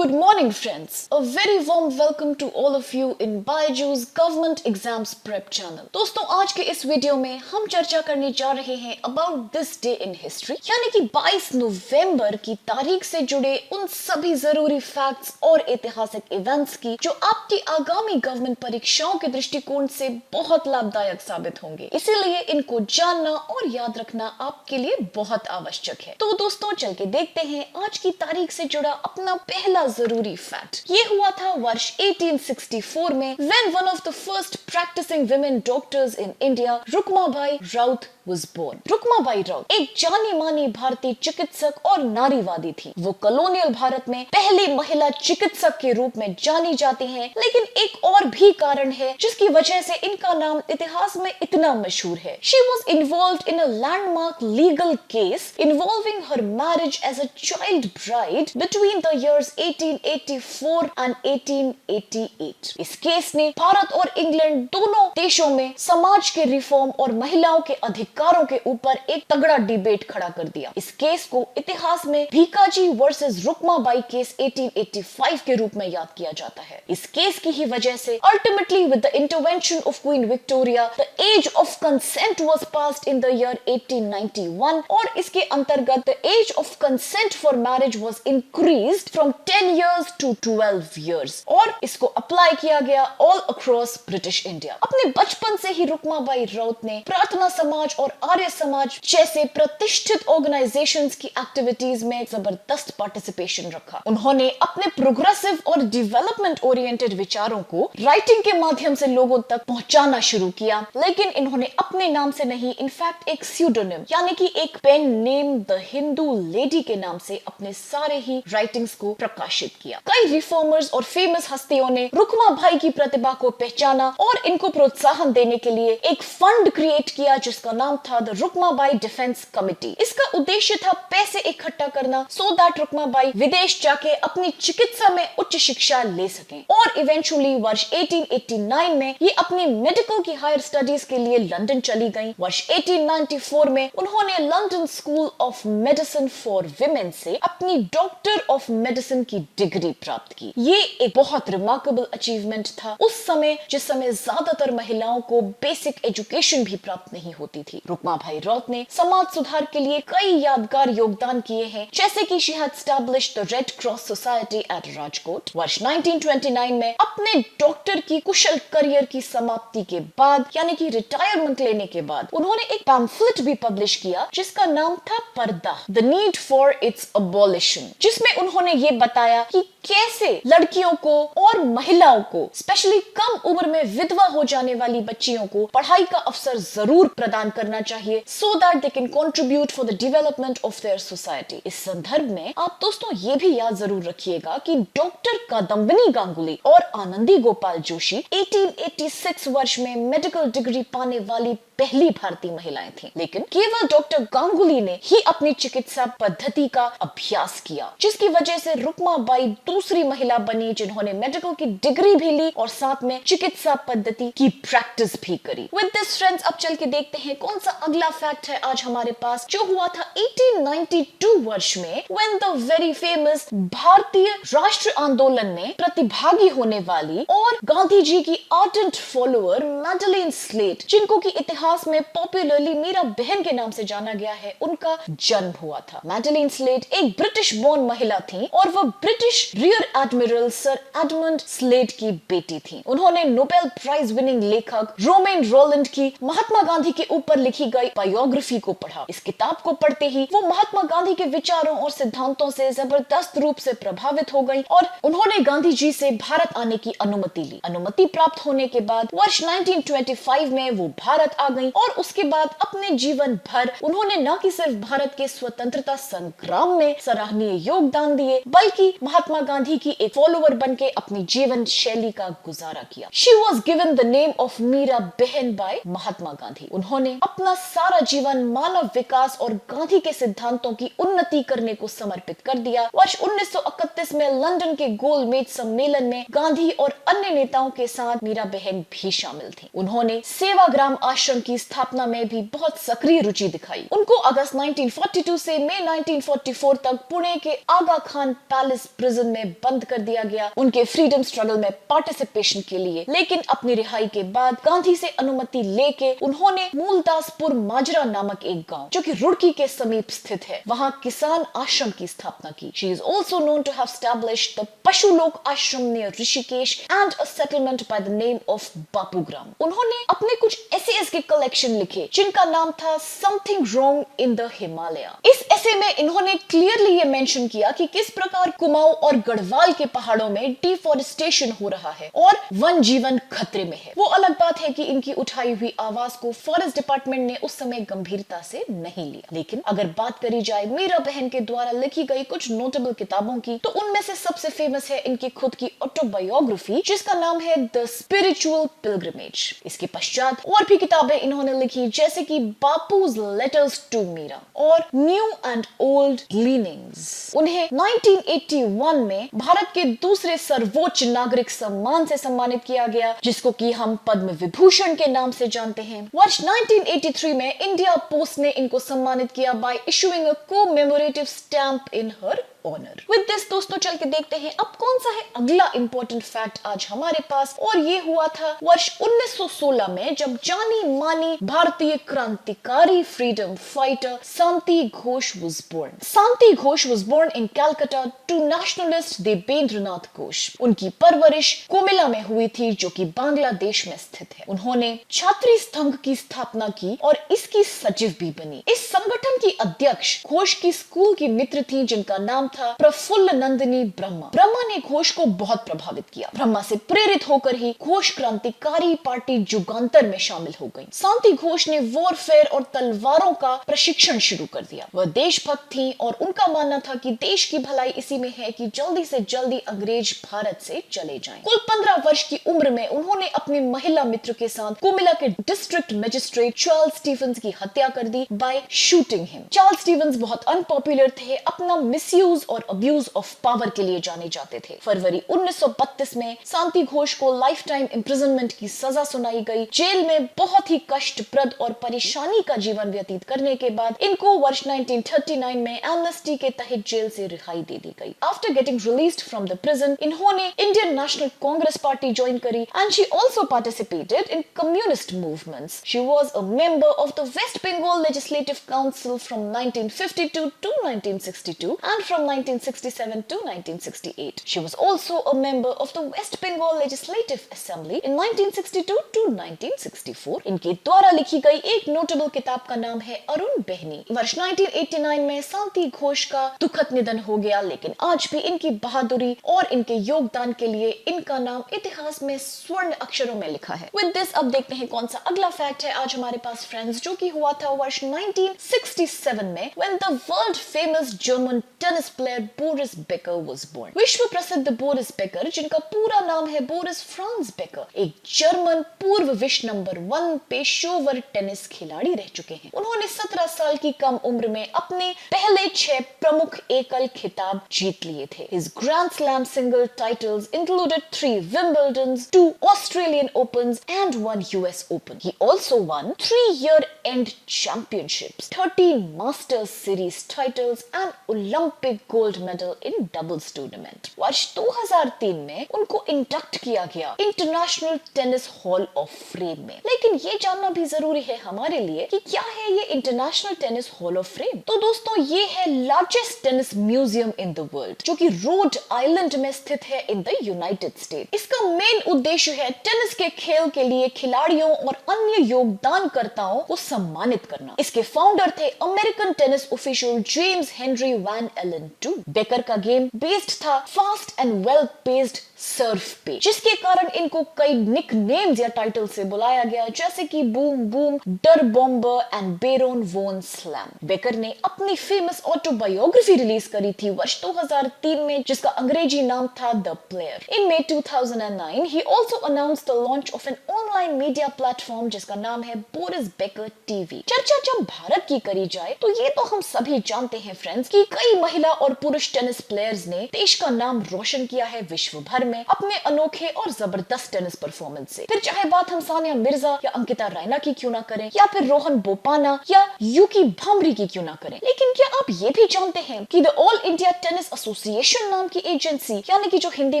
Good morning friends. A very warm welcome to all of you in BYJU'S Government Exams Prep channel. दोस्तों आज के इस video में हम चर्चा करने जा रहे हैं about this day in history, यानी कि 22 नवंबर की तारीख से जुड़े उन सभी जरूरी फैक्ट्स और ऐतिहासिक इवेंट्स की जो आपकी आगामी गवर्नमेंट परीक्षाओं के दृष्टिकोण से बहुत लाभदायक साबित होंगे। इसीलिए इनको जानना और याद रखना आपके लिए बहुत आवश्यक है। तो दोस्तों चल के देखते हैं आज की तारीख से जुड़ा अपना पहला जरूरी फैक्ट। ये हुआ था वर्ष 1864 में when one of the first practicing women doctors in India, Rukhmabai Raut was born. Rukhmabai Raut एक जानी मानी भारतीय चिकित्सक और नारीवादी थी। वो कॉलोनियल भारत में पहली महिला चिकित्सक के रूप में जानी जाती हैं, लेकिन एक और भी कारण है जिसकी वजह से इनका नाम इतिहास में इतना मशहूर है। She was involved in a landmark legal case involving her marriage as a child bride between the years 1884 and 1888। इस केस ने भारत और इंग्लैंड दोनों देशों में समाज के रिफॉर्म और महिलाओं के अधिकारों के ऊपर एक तगड़ा डिबेट खड़ा कर दिया। इस केस को इतिहास में भीकाजी वर्सेस रुकमाबाई केस 1885 के रूप में याद किया जाता है। इस केस की ही वजह से ultimately with the intervention of Queen Victoria the age of consent was passed in the year 1891 और इसके अंतर्गत the age of consent for marriage was increased from 10 years to 12 years और इसको अप्लाई किया गया ऑल अक्रॉस ब्रिटिश इंडिया। अपने बचपन से ही रुकमाबाई राउत ने प्रार्थना समाज और आर्य समाज जैसे प्रतिष्ठित ऑर्गेनाइजेशंस की एक्टिविटीज में जबरदस्त पार्टिसिपेशन रखा। उन्होंने अपने प्रोग्रेसिव और डेवलपमेंट ओरिएंटेड विचारों को राइटिंग के माध्यम से लोगों तक पहुंचाना शुरू किया, लेकिन इन्होंने अपने नाम से नहीं, इनफैक्ट एक स्यूडोनिम यानी कि एक pen name the Hindu lady के नाम से अपने सारे ही राइटिंग्स को प्रकाशित किया। कई रिफॉर्मर्स और फेमस हस्तियों ने रुकमाबाई की प्रतिभा को पहचाना और इनको प्रोत्साहन देने के लिए एक फंड क्रिएट किया जिसका नाम था द रुकमाबाई डिफेंस कमिटी। इसका उद्देश्य था पैसे इकट्ठा करना सो दैट रुकमाबाई विदेश जाके अपनी चिकित्सा में उच्च शिक्षा ले सकें और इवेंचुअली वर्ष 1889 में ये अपनी मेडिकल की हायर स्टडीज के लिए लंदन चली गईं। वर्ष 1894 में उन्होंने London school of medicine for women से अपनी डॉक्टर ऑफ मेडिसिन की डिग्री प्राप्त की। ये एक बहुत रिमार्केबल अचीवमेंट था उस समय, जिस समय ज्यादातर महिलाओं को बेसिक एजुकेशन भी प्राप्त नहीं होती थी। रुकमाबाई राउत ने समाज सुधार के लिए कई यादगार योगदान किए हैं, जैसे कि she had established the red cross society at Rajkot. वर्ष 1929 में अपने डॉक्टर की कुशल करियर की समाप्ति के बाद यानी कि रिटायरमेंट लेने के बाद उन्होंने एक पैम्फलेट भी पब्लिश किया जिसका नाम था पर्दा, the need for its abolition, जिसमें उन्होंने ये बताया कि कैसे लड़कियों को और महिलाओं को, स्पेशली कम उम्र में विधवा हो जाने वाली बच्चियों को पढ़ाई का अवसर जरूर प्रदान करना चाहिए so that they can contribute for the development of their society. इस संदर्भ में आप दोस्तों ये भी याद जरूर रखिएगा कि डॉक्टर कादम्बिनी गांगुली और आनंदी गोपाल जोशी 1886 वर्ष में मेडिकल डिग्री पाने वाली पहली भारतीय महिलाएं थीं, लेकिन केवल डॉक्टर गांगुली ने ही अपनी चिकित्सा पद्धति का अभ्यास किया, जिसकी वजह से रुकमाबाई दूसरी महिला बनी जिन्होंने मेडिकल की डिग्री भी ली और साथ में चिकित्सा पद्धति की प्रैक्टिस भी करी। विद दिस फ्रेंड्स अब चल के देखते हैं कौन सा अगला फैक्ट है आज हमारे पास, जो हुआ था 1892 वर्ष में व्हेन द वेरी फेमस भारतीय राष्ट्र आंदोलन में प्रतिभागी होने वाली और गांधी जी की आर्डेंट फॉलोअर मैडलिन स्लेट, जिनको की इतिहास में पॉपुलरली मीरा बहन के नाम से जाना गया है, उनका जन्म हुआ था। मैडलिन स्लेट एक ब्रिटिश बोर्न महिला थी और वह British rear admiral sir Edmund slate की बेटी थी। उन्होंने नोबेल प्राइज विनिंग लेखक रोमेन रोलैंड की महात्मा गांधी के ऊपर लिखी गई बायोग्राफी को पढ़ा। इस किताब को पढ़ते ही वो महात्मा गांधी के विचारों और सिद्धांतों से जबरदस्त रूप से प्रभावित हो गई और उन्होंने गांधी जी से भारत आने की अनुमति ली। अनुमति प्राप्त होने के बाद वर्ष 1925 में वो भारत आ गई और उसके बाद अपने जीवन भर उन्होंने न कि सिर्फ भारत के स्वतंत्रता संग्राम में सराहनीय योगदान दिए, बल्कि महात्मा गांधी की एक फॉलोअर बनके अपनी जीवन शैली का गुजारा किया। She was given the name of Meera बहन by महात्मा गांधी। उन्होंने अपना सारा जीवन मानव विकास और गांधी के सिद्धांतों की उन्नति करने को समर्पित कर दिया। वर्ष 1931 में लंदन के गोलमेज सम्मेलन में गांधी और अन्य नेताओं के साथ मीरा बहन भी शामिल थी। उन्होंने सेवाग्राम आश्रम की स्थापना में भी बहुत सक्रिय रुचि दिखाई। उनको अगस्त 1942 से मई 1944 तक पुणे के आगा खान पैलेस प्रिजन में बंद कर दिया गया उनके फ्रीडम स्ट्रगल में पार्टिसिपेशन के लिए। लेकिन अपनी रिहाई के बाद गांधी से अनुमति लेके उन्होंने मूलदासपुर माजरा नामक एक गांव जो कि रुड़की के समीप स्थित है, वहां किसान आश्रम की स्थापना की। She is also known to have established the Pashu Lok Ashram near Rishikesh and a settlement by the name of Bapugram. उन्होंने अपने कुछ एसेज के कलेक्शन लिखे जिनका नाम था something wrong in the Himalaya. इस एसे में इन्होंने क्लियरली ये मेंशन किया कि किस प्रकार कुमाऊं और गढ़वाल के पहाड़ों में डिफॉरेस्टेशन हो रहा है और वन जीवन खतरे में है। वो अलग बात है कि इनकी उठाई हुई आवाज को फॉरेस्ट डिपार्टमेंट ने उस समय गंभीरता से नहीं लिया। लेकिन अगर बात करी जाए मीरा बहन के द्वारा लिखी गई कुछ नोटेबल किताबों की, तो उनमें से सबसे फेमस है इनकी खुद की ऑटोबायोग्राफी जिसका नाम है द स्पिरिचुअल पिलग्रिमेज। इसके पश्चात और भी किताबें इन्होंने लिखी जैसे कि बापूज लेटर्स टू मीरा और न्यू एंड ओल्ड लीनिंग्स। उन्हें 1981 में भारत के दूसरे सर्वोच्च नागरिक सम्मान से सम्मानित किया गया जिसको कि हम पद्म विभूषण के नाम से जानते हैं। वर्ष 1983 में इंडिया पोस्ट ने इनको सम्मानित किया by issuing a commemorative stamp in her honour. With this दोस्तों चल के देखते हैं अब कौन सा है अगला इंपॉर्टेंट फैक्ट आज हमारे पास, और ये हुआ था वर्ष 1916 में जब जानी मानी भारतीय क्रांतिकारी freedom fighter Shanti Ghosh was born. Shanti Ghosh was born in Calcutta to nationalist Debendranath Ghosh. उनकी परवरिश कोमिला में हुई थी जो कि बांग्लादेश में स्थित है। उन्होंने छात्री संघ की स्थापना की और इसकी सचिव भी बनी। इस संगठन की अध्यक्ष घोष की स्कूल की मित्र थी जिनका नाम था प्रफुल्ल नंदिनी ब्रह्मा। ब्रह्मा ने घोष को बहुत प्रभावित किया। ब्रह्मा से प्रेरित होकर ही घोष क्रांतिकारी पार्टी जुगांतर में शामिल हो गई। शांति घोष ने वॉरफेयर और तलवारों का प्रशिक्षण शुरू कर दिया। वह देशभक्त थी और उनका मानना था कि देश की भलाई इसी में है कि जल्दी से जल्दी अंग्रेज भारत से चले जाएं। कुल 15 वर्ष की उम्र में उन्होंने अपनी महिला मित्र के साथ कुमिला के डिस्ट्रिक्ट मजिस्ट्रेट चार्ल्स स्टीफन्स की हत्या कर दी by shooting him. Charles Stephens बहुत अनपॉपुलर थे, अपना मिसयूज और अब्यूज ऑफ पावर के लिए जाने जाते थे। फरवरी 1932 में शांति घोष को लाइफ टाइम इम्प्रिजनमेंट की सजा सुनाई गई। जेल में बहुत ही कष्टप्रद और परेशानी का जीवन व्यतीत करने के बाद इनको वर्ष 1939 में एमनेस्टी के तहत जेल से रिहाई दे दी गई। After getting released from the prison इन्होंने Indian National Congress party join करी and she also participated in communist movements. She was a member of the West Bengal legislative council from 1952 to 1962 and from 1967 to 1968. She was also a member of the West Bengal Legislative Assembly in 1962 to 1964. इनके द्वारा लिखी गई एक notable किताब का नाम है अरुण बहनी। वर्ष 1989 में शांति घोष का दुखद निधन हो गया, लेकिन आज भी इनकी बहादुरी और इनके योगदान के लिए इनका नाम इतिहास में स्वर्ण अक्षरों में लिखा है। With this अब देखते हैं कौन सा अगला फैक्ट है आज हमारे पास फ्रेंड्स, जो कि हुआ था वर्ष 1967 में when the world famous German tennis player Boris Becker was born। विश्व प्रसिद्ध बोरिस बेकर, जिनका पूरा नाम है बोरिस फ्रांस बेकर, एक जर्मन पूर्व विश्व नंबर 1 पेशेवर टेनिस खिलाड़ी रह चुके हैं। उन्होंने 17 साल की कम उम्र में अपने पहले 6 प्रमुख एकल खिताब जीत लिए थे। His Grand Slam single titles included 3 Wimbledons, 2 Australian Opens and 1 US Open. He also won 3 year-end championships, 13 Masters Series titles and Olympic gold medal in doubles tournament। वर्ष 2003 में उनको इंडक्ट किया गया international tennis hall of fame में। लेकिन ये जानना भी जरूरी है हमारे लिए कि क्या है ये international tennis hall of fame. तो दोस्तों ये है largest tennis museum in the world, जो कि रोड आइलैंड में स्थित है इन द यूनाइटेड स्टेट। इसका मेन उद्देश्य है टेनिस के खेल के लिए खिलाड़ियों और अन्य योगदानकर्ताओं को सम्मानित करना। इसके फाउंडर थे American tennis official James Henry Van Alen too. Becker का गेम बेस्ड था fast and well paced serve पे, जिसके कारण इनको कई निक नेम्स या टाइटल से बुलाया गया, जैसे कि बूम बूम, डर बॉम्बर एंड बेरोन वोन स्लैम। बेकर ने अपनी फेमस ऑटोबायोग्राफी रिलीज करी थी वर्ष 2003 में, जिसका अंग्रेजी नाम था the player. In May 2009 he also announced the launch of an online media platform जिसका नाम है बोरिस बेकर टीवी। चर्चा जब भारत की करी जाए तो ये तो हम सभी जानते हैं फ्रेंड्स कि कई महिला और पुरुष टेनिस प्लेयर्स ने देश का नाम रोशन किया है विश्व भर में। में अपने अनोखे और जबरदस्त टेनिस परफॉर्मेंस से। फिर चाहे बात हम सानिया मिर्जा या अंकिता रैना की क्यों ना करें, या फिर रोहन बोपाना या यूकी भांबरी की क्यों ना करें, लेकिन क्या आप ये भी जानते हैं कि the all India tennis association नाम की एजेंसी, यानी कि जो हिंदी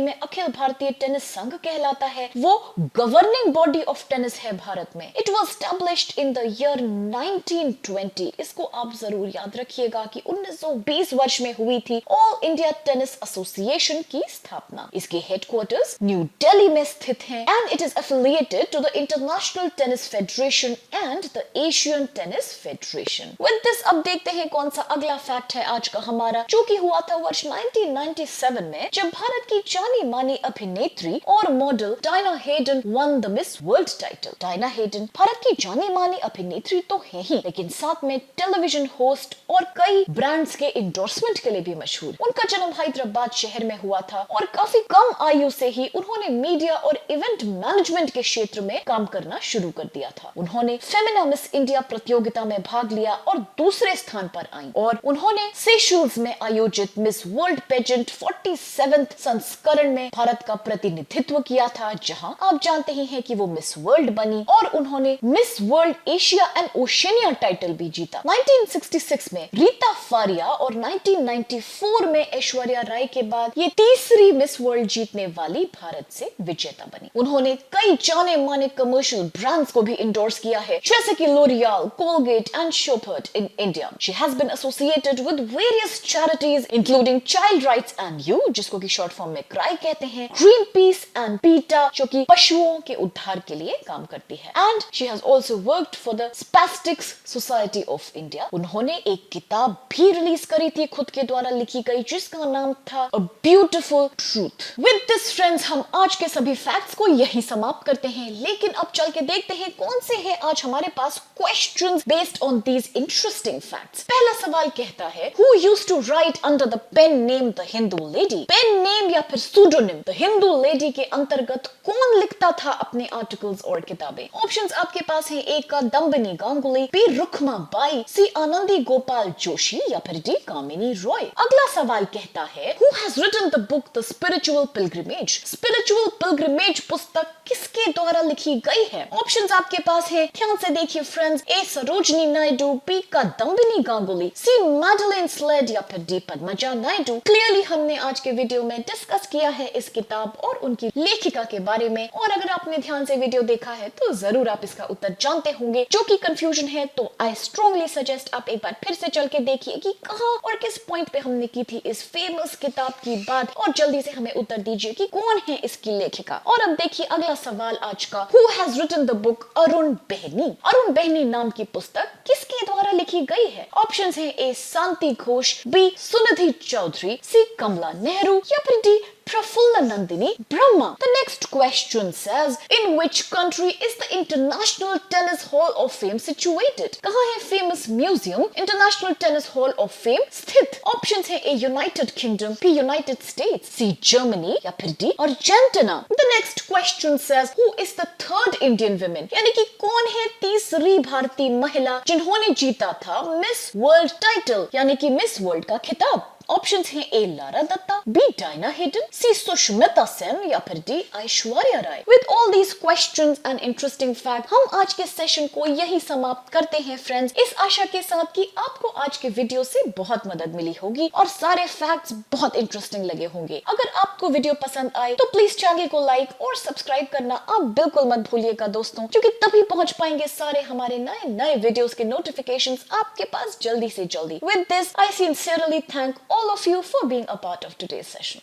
में अखिल भारतीय टेनिस संघ कहलाता है, वो गवर्निंग बॉडी ऑफ टेनिस है भारत में। It was established in the year 1920। इसको आप जरूर याद रखिएगा कि 1920 वर्ष में हुई थी ऑल इंडिया टेनिस एसोसिएशन की स्थापना। इसके हेडक्वार्टर्स न्यू दिल्ली में स्थित हैं and it is affiliated to the International Tennis Federation and the Asian Tennis Federation. With this अब देखते हैं कौन सा अगला फैक्ट है आज का हमारा, जो कि हुआ था वर्ष 1997 में, जब भारत की जानी मानी अभिनेत्री और model Diana Hayden one the miss world title. Diana Hayden Bharat की जानी मानी अभिनेत्री तो है ही, लेकिन साथ में टेलीविजन होस्ट और कई ब्रांड्स के इंडोर्समेंट के लिए भी मशहूर। उनका जन्म हैदराबाद शहर में हुआ था और काफी कम आयु से ही उन्होंने मीडिया और इवेंट मैनेजमेंट के क्षेत्र में काम करना शुरू कर दिया था। उन्होंने फेमिना मिस इंडिया प्रतियोगिता में भाग लिया और दूसरे स्थान पर आई, और उन्होंने सेशल्स में आयोजित मिस वर्ल्ड पेजेंट 47वें संस्करण में भारत का प्रतिनिधित्व किया था, जहां आप जानते ही हैं कि वो मिस वर्ल्ड बनी, और उन्होंने miss world Asia and Oceania title भी जीता। 1966 में रीता फारिया और 1994 में ऐश्वर्या राय के बाद ये तीसरी मिस वर्ल्ड जीतने वाली भारत से विजेता बनी। उन्होंने कई जाने माने कमर्शियल ब्रांड्स को भी इंडोर्स किया है, जैसे कि लोरियल, कोलगेट एंड शोपर्ट in India. She has been associated with various charities including child rights and you, जिसको कि शॉर्ट फॉर्म में क्राई कहते हैं, ग्रीन पीस एंड पीटा, जो कि पशुओं के उद्धार के लिए काम करती है, and she has also worked for the spastics society of India. उन्होंने एक किताब भी रिलीज करी थी खुद के द्वारा लिखी गई, जिसका नाम था a beautiful truth. With this friends, हम आज के सभी फैक्ट्स को यही समाप्त करते हैं, लेकिन अब चल के देखते हैं कौन से हैं आज हमारे पास questions based on these interesting facts. पहला सवाल कहता है, who used to write under the pen name the Hindu lady? Pen name या फिर सूडोनिम द हिंदू लेडी के अंतर्गत कौन लिखता था अपने आर्टिकल्स और किताबें? ऑप्शंस आपके पास हैं, A Kadambini Ganguly, B Rukma Bai, C Anandi Gopal Joshi, या फिर डी कामिनी रॉय। अगला सवाल कहता है, who has written the book the spiritual pilgrimage? Spiritual pilgrimage पुस्तक किसके द्वारा लिखी गई है? ऑप्शंस आपके पास है, ध्यान से देखिए फ्रेंड्स, ए सरोजनी नायडू, बी का दम्बिनी गांगुली, सी मैडलिन स्लेड, या फिर डी पद्मजा नायडू। क्लियरली हमने आज के वीडियो में डिस्कस किया है इस किताब और उनकी लेखिका के बारे में, और अगर आपने ध्यान से वीडियो देखा है तो जरूर आप इसका उत्तर जानते होंगे। जो कि कंफ्यूजन है तो आई स्ट्रांगली सजेस्ट आप एक बार फिर से चल के देखिए कि कहां और किस पॉइंट पे हमने की थी इस फेमस किताब की बात, और जल्दी से हमें उत्तर दीजिए कि कौन है इसकी लेखिका। और अब देखिए अगला सवाल आज का, who has written the book Arun Bahni? Arun बहनी नाम की पुस्तक किसके द्वारा लिखी गई है? ऑप्शंस हैं, ए शांति घोष, बी सुनिधि चौधरी, सी कमला नेहरू, या फिर D Prafulla Nandini Brahma. The next question says, in which country is the International Tennis Hall of Fame situated? कहाँ है famous museum International Tennis Hall of Fame स्थित? Options है, A United Kingdom, B United States, C Germany, या फिर D Argentina. The next question says, who is the third Indian woman? यानी कि कौन है तीसरी भारतीय महिला जिन्होंने जीता था मिस वर्ल्ड टाइटल, यानी कि मिस वर्ल्ड का खिताब? ऑप्शंस हैं, A Lara Dutta, B Diana Hayden, C Sushmita Sen, या फिर D Aishwarya Rai. With all these questions and interesting fact हम आज के सेशन को यही समाप्त करते हैं फ्रेंड्स, इस आशा के साथ कि आपको आज के वीडियो से बहुत मदद मिली होगी और सारे फैक्ट्स बहुत इंटरेस्टिंग लगे होंगे। अगर आपको वीडियो पसंद आए तो प्लीज चैनल को लाइक और सब्सक्राइब करना आप बिल्कुल मत भूलिएगा दोस्तों, क्योंकि तभी पहुंच पाएंगे सारे हमारे नए नए वीडियोस के नोटिफिकेशंस आपके पास जल्दी से जल्दी। With this I sincerely thank all of you for being a part of today's session.